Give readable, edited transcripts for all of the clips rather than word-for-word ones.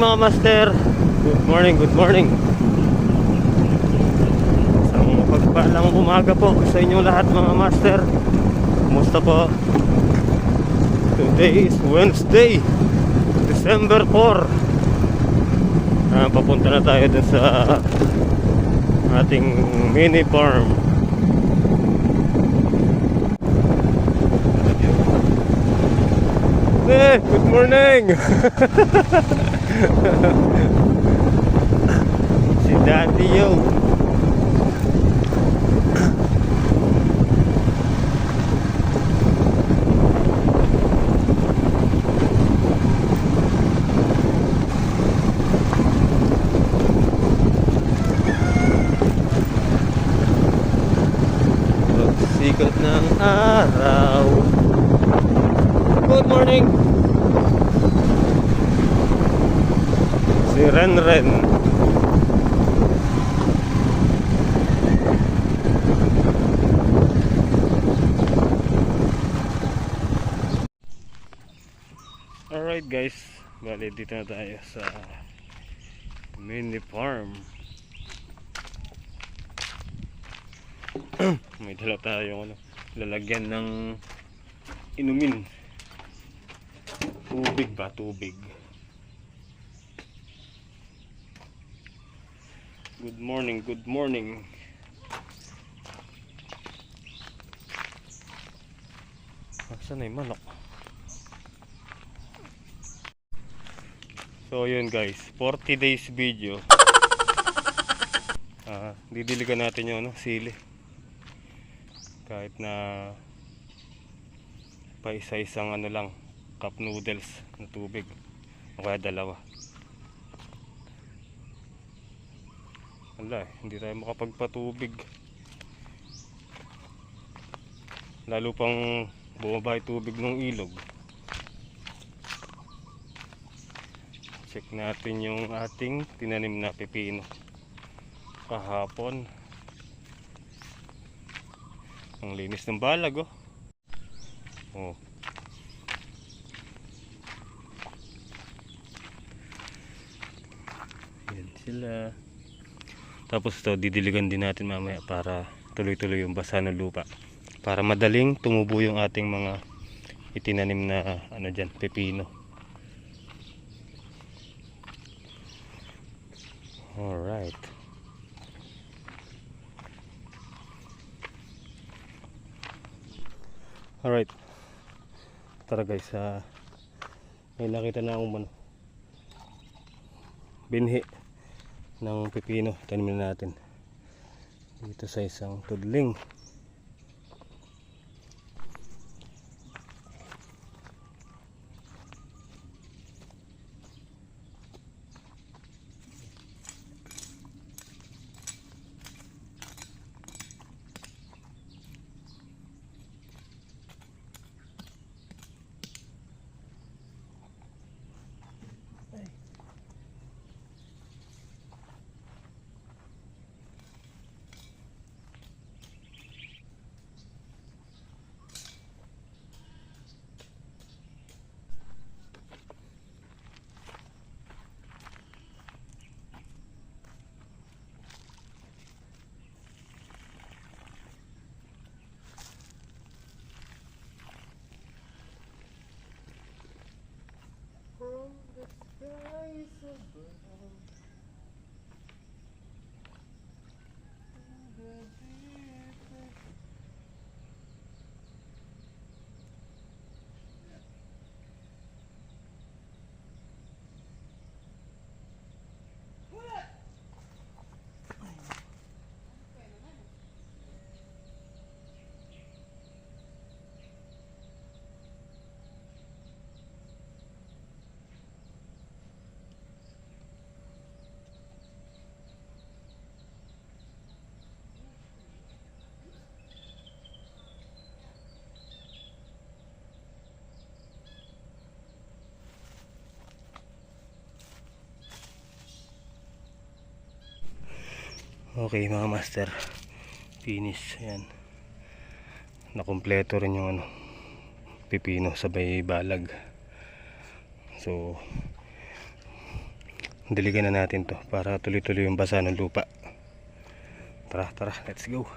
mga master. Good morning, good morning. Isang pagpalang umaga po sa inyong lahat mga master. Kumusta po? Today is Wednesday, December 4. Papunta na tayo dun sa ating mini farm. Good morning. Si Daddy yo. Sikat ng araw. Good morning. Si Ren. Alright guys, bali dito na tayo sa mini farm. May dala tayong lalagyan ng inumin. Tubig ba? Tubig. Good morning, good morning. Saan na yung manok? So yun guys, 40 days video. Didiligan natin yung sili. Kahit na pa isa-isang lang, cup noodles na tubig. O kaya dalawa. Wala hindi tayo makapagpatubig. Lalo pang bumaba yung tubig ng ilog. Check natin yung ating tinanim na pepino kahapon. Ang linis ng balag oh. Yan sila. Tapos ito didiligan din natin mamaya para tuloy-tuloy yung basa ng lupa, para madaling tumubo yung ating mga itinanim na dyan, pepino. Alright. Alright. Tara guys, may nakita na akong binhi ng pepino. Tanim na natin dito sa isang tudling. From the skies above, the deepest. Okay mga master, finish. Ayan, nakumpleto rin yung pipino sabay balag. So diligan na natin to para tuloy-tuloy yung basa ng lupa. Tara, tara, let's go.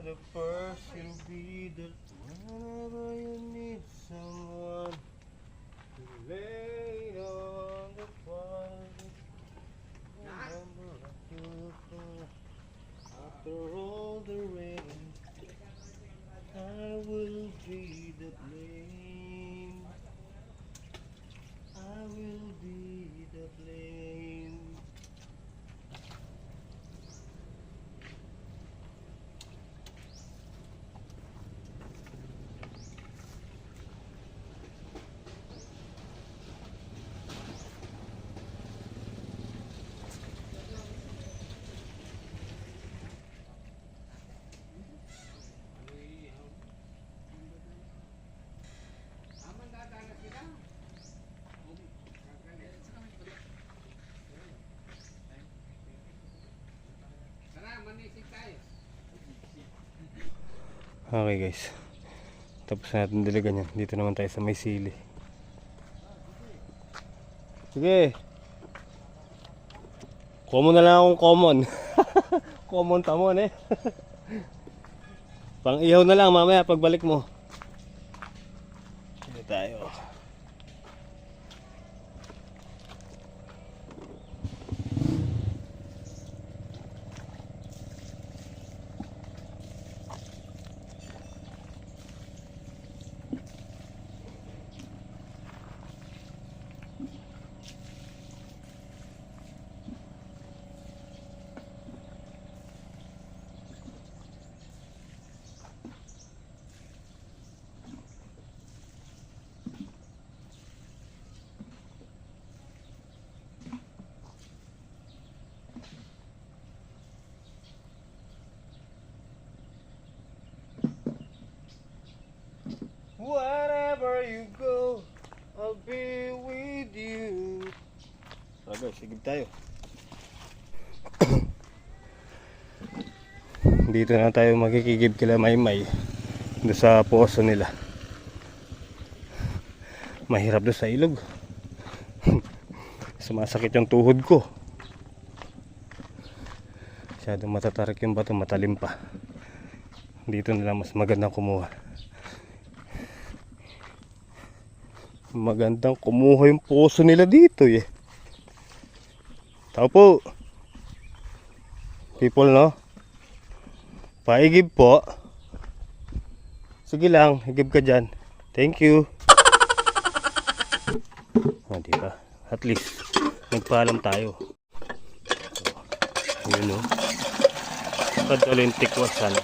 The first you'll be the whenever you need someone to lay on the fire. Remember after all the rain, I will be the blame. I will be the blame. Okay guys, tapos na natin diligan yan. Dito naman tayo sa may sili. Sige, common na lang akong common. Common tamon eh. Pang ihaw na lang mamaya pagbalik mo. Dito tayo. Wherever you go, I'll be with you. Tara guys, sigib tayo. Dito na tayo magkikigib kila Maymay doon sa poso nila. Mahirap doon sa ilog. Sumasakit yung tuhod ko. Masyadong matatarik yung bato, matalim pa. Dito nila mas magandang kumuha. Magandang kumuha yung poso nila dito eh. Tao po. People no. Paigib po. Sige lang, higib ka dyan. Thank you. Diba? At least nagpaalam tayo. So, yun o. Kadalin tikwasan.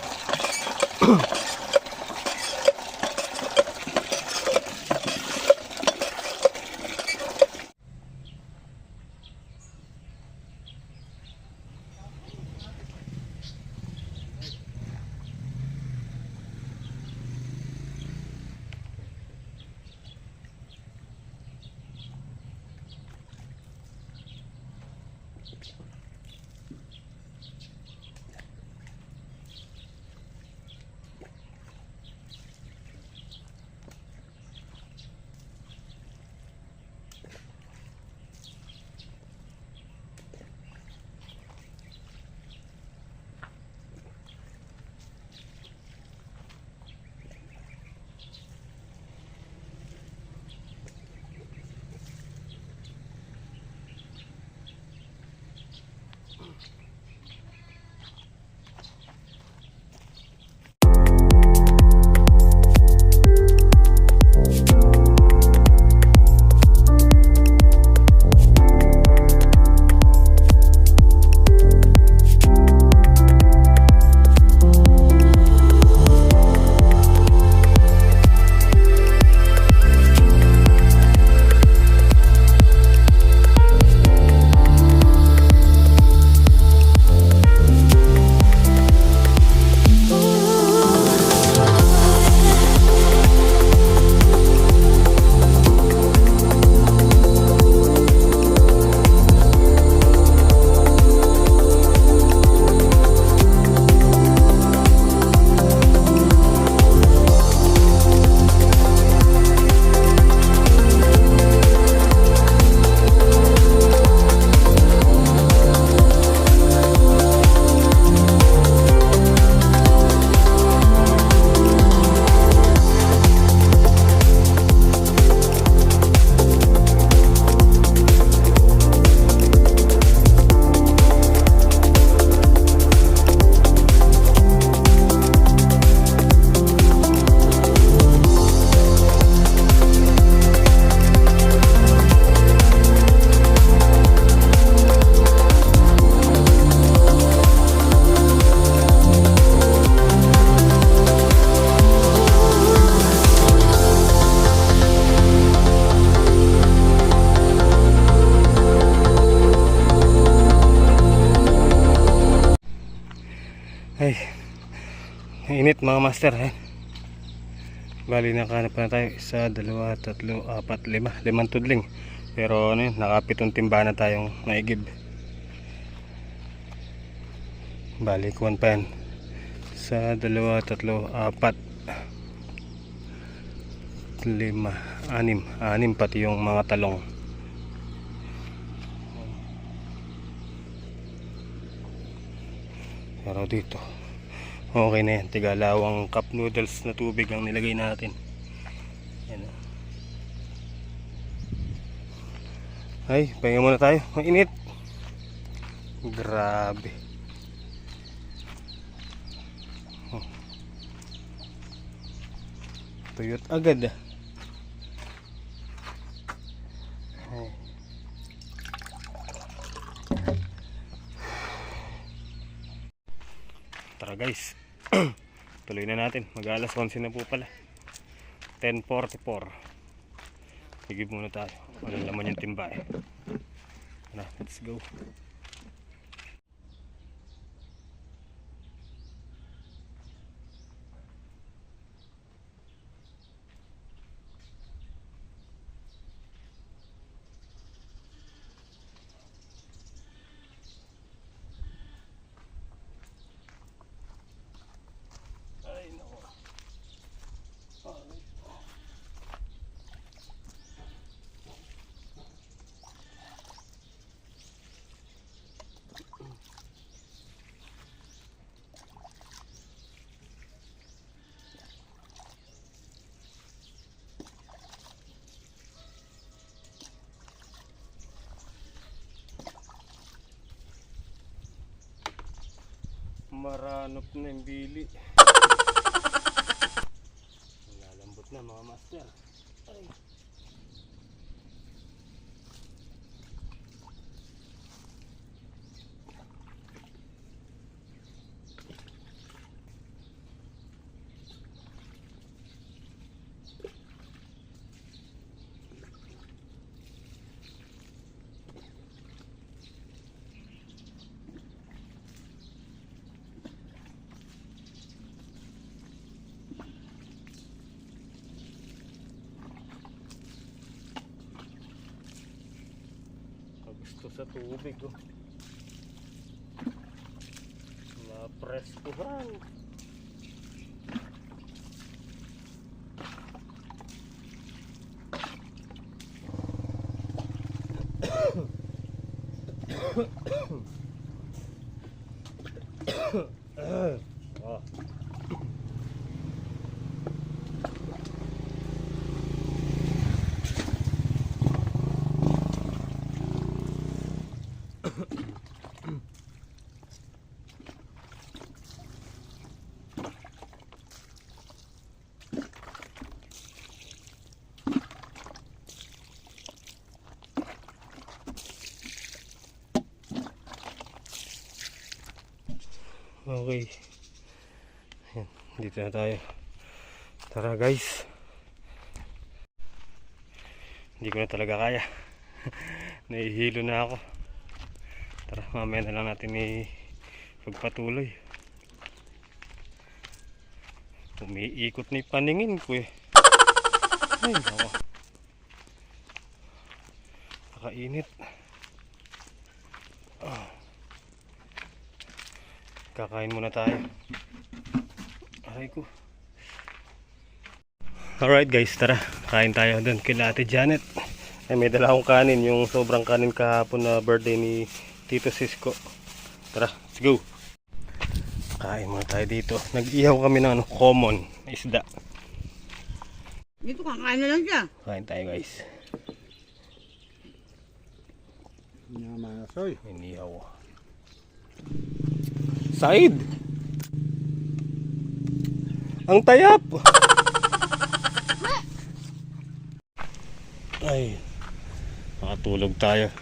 Mainit mga master. Bali nakahanap na tayo. 1, 2, 3, 4, 5. 5 tudling. Pero ano yun, nakapitong timba na tayong naigib. Bali kuwan pa yan. 1, 2, 3, 4, 5, 6 pati yung mga talong. Pero dito okay na yan. Tigalawang cup noodles na tubig ang nilagay natin. Yan. Ay, pahinga muna tayo. Mainit. Grabe. Tuyot agad ah. Ay. Tara guys. Tuloy na natin. Mag-alas 11 na po pala. 10:44. Higib muna tayo. Walang laman yung timba eh. Tara, let's go. Maranop na yung bili. Lalambot na mga master. Ay. Gusto sa tubig oh. Naprestuhan. Oh. Okay. Ayan, dito na tayo. Tara guys. Hindi ko na talaga kaya. Nahihilo na ako. Tara, mamaya na lang natin pagpatuloy. Umiikot na yung paningin ko eh. Ay, nako. Nakainit. Kakain muna tayo. Aray ko. Alright guys, tara. Kain tayo doon kila Ate Janet. Ay, may dala akong kanin. Yung sobrang kanin kahapon na birthday ni Tito Cisco. Tara, let's go. Kain muna tayo dito. Nag-ihaw kami ng common isda. Dito kakain na lang siya. Kain tayo guys. Namasoy. Inihaw. Said! Ang tayap! Ay, makatulog tayo.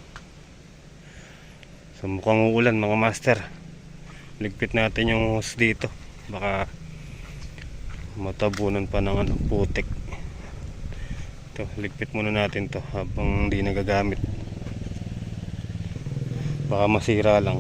So mukhang uulan mga master. Ligpit natin yung hose dito. Baka matabunan pa ng putik. Ito, ligpit muna natin to habang hindi nagagamit. Baka masira lang.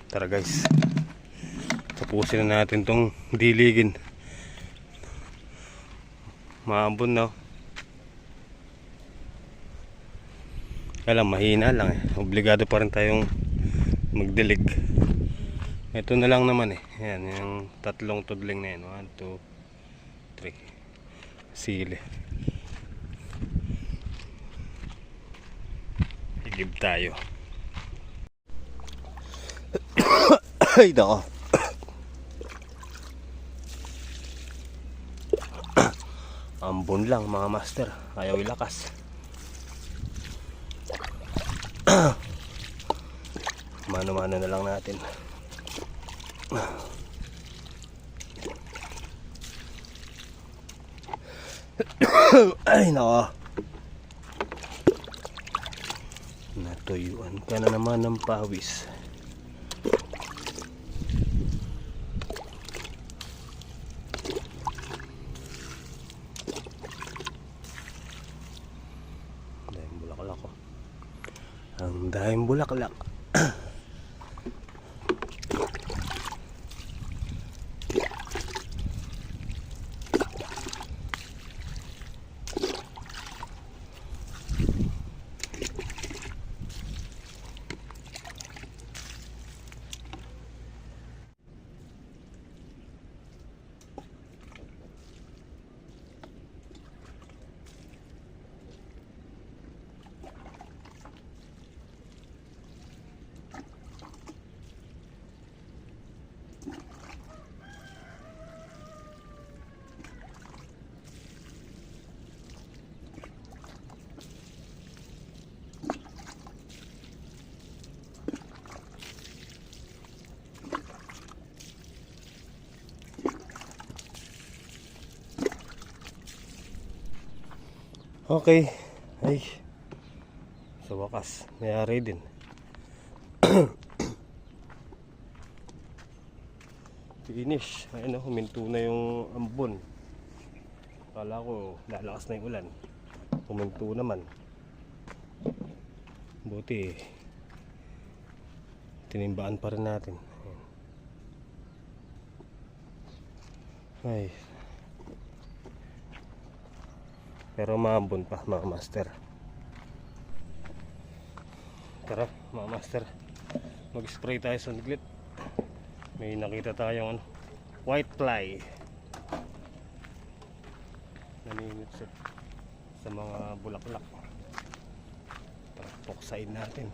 Tara guys. Tapusin na natin tong diligin. Maambon na. Kaya lang, mahina lang eh. Obligado pa rin tayong magdilig. Ito na lang naman eh. Ayan, yung tatlong tudling na yan. 1, 2, 3. Sili. Igib tayo. Ay, nako. Ambon lang mga master. Ayaw ilakas. Mano-mano na lang natin. Ay, nako. Natuyuan ka na naman ng pawis. Dahil bulaklak ko. Ang dahil bulaklak. Okay. Ay. Sa wakas, mayari din. Finish. Ayun, huminto na yung ambon. Kala ko lalakas na yung ulan. Huminto naman. Buti tinimbaan pa rin natin. Ay. Pero maambon pa mga master. Tara mga master, mag-spray tayo sa niglit. May nakita tayong white fly naninitsip sa mga bulaklak. Tara, puksain natin.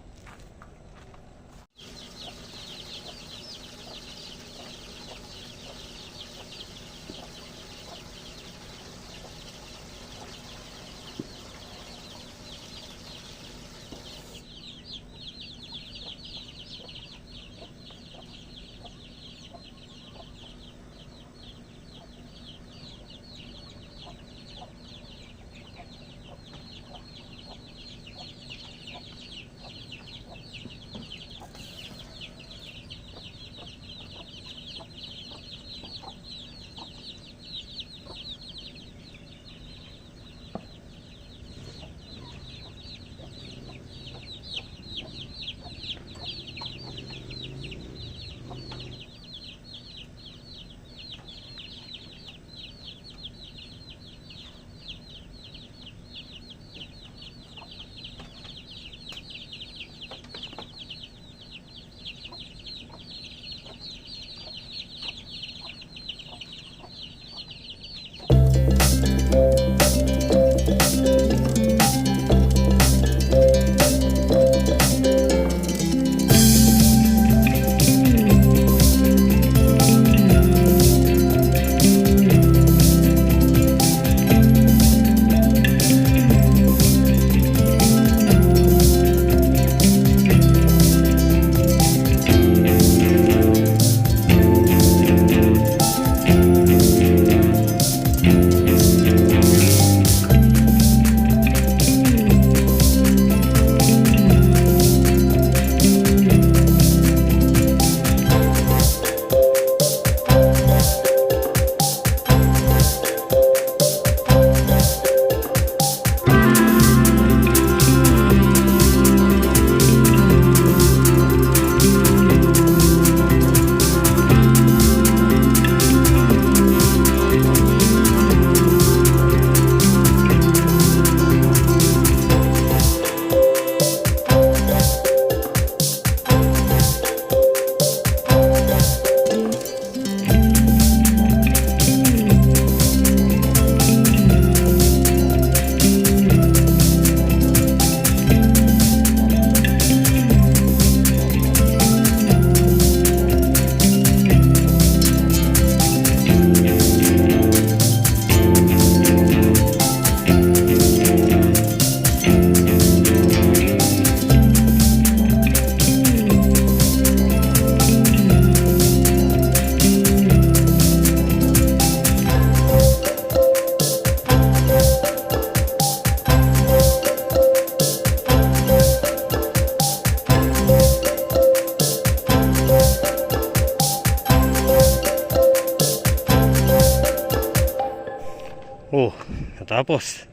Oh, natapos.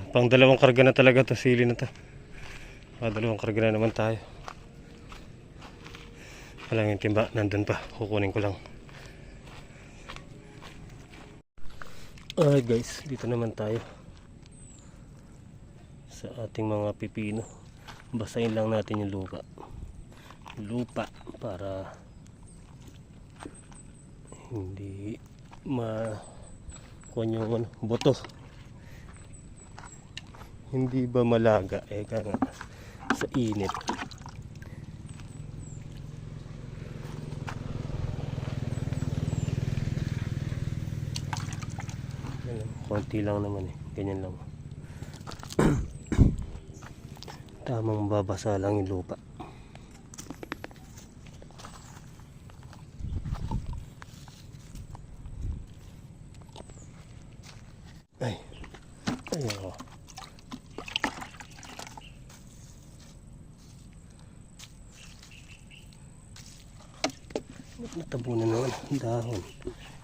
Pang dalawang karga na talaga to sili na to. Dalawang karga na naman tayo. Walang yung timba, nandun pa. Kukunin ko lang. Alright guys, dito naman tayo sa ating mga pipino. Basahin lang natin yung lupa para hindi makuha yung boto, hindi ba malaga nga sa init. Konti lang naman ganyan lang. Tamang babasa lang yung lupa. Ay, oh. Natabunan naman ang dahon.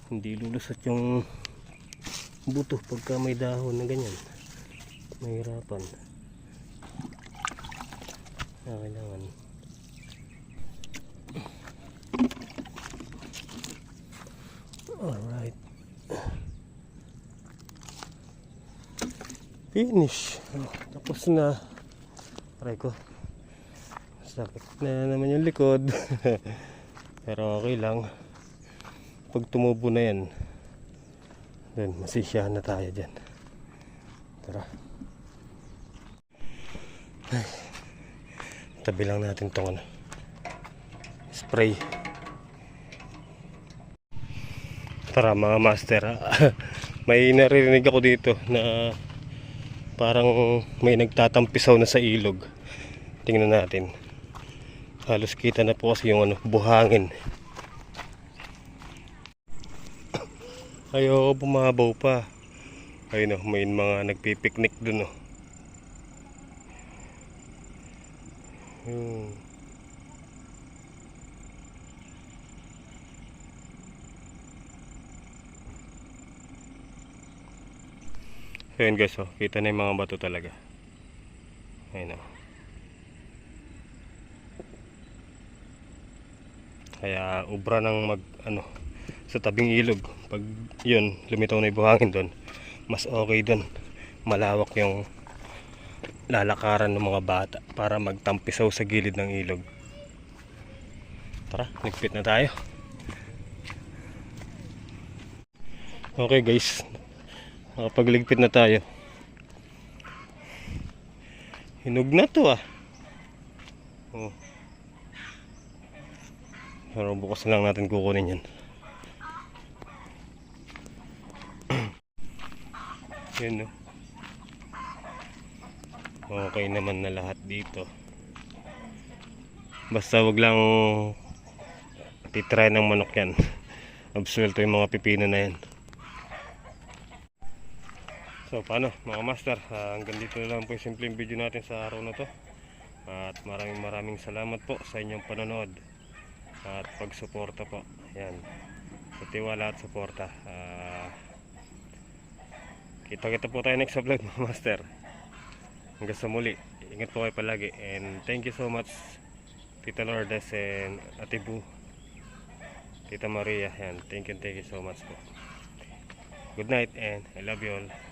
Hindi lulusot yung buto pagka may dahon na ganyan. Mahirapan. Kailangan alright, finish. Tapos na. Aray ko, sakit na naman yung likod. Pero okay lang. Pag tumubo na yan, then masisyahan na tayo dyan. Tara. Tabi lang natin tong spray. Tara mga master. May naririnig ako dito na parang may nagtatampisaw na sa ilog. Tingnan natin. Halos kita na po kasi yung buhangin. Ayoko bumabaw pa. Ayun may mga nagpipiknik dun So yun guys, kita na yung mga bato talaga. Ayun kaya ubra ng sa tabing ilog. Pag yun, lumitaw na yung buhangin doon, mas okay doon. Malawak yung lalakaran ng mga bata para magtampisaw sa gilid ng ilog. Tara, ligpit na tayo. Okay guys, nakapagligpit na tayo. Hinog na to Pero bukas lang natin kukunin yan. Yun okay naman na lahat dito. Basta wag lang titry ng manok yan. Absuelto yung mga pipino na yan. So paano mga master, hanggang dito lang po yung simpleng video natin sa araw na to. At maraming salamat po sa inyong panonood at pagsuporta po. Yan, sa tiwala at suporta. Kita po tayo next vlog mga master. Hanggang sa muli, ingat po kayo palagi. And thank you so much Tita Lourdes and Ate Bu, Tita Maria. Yan, thank you so much po. Good night and I love you all.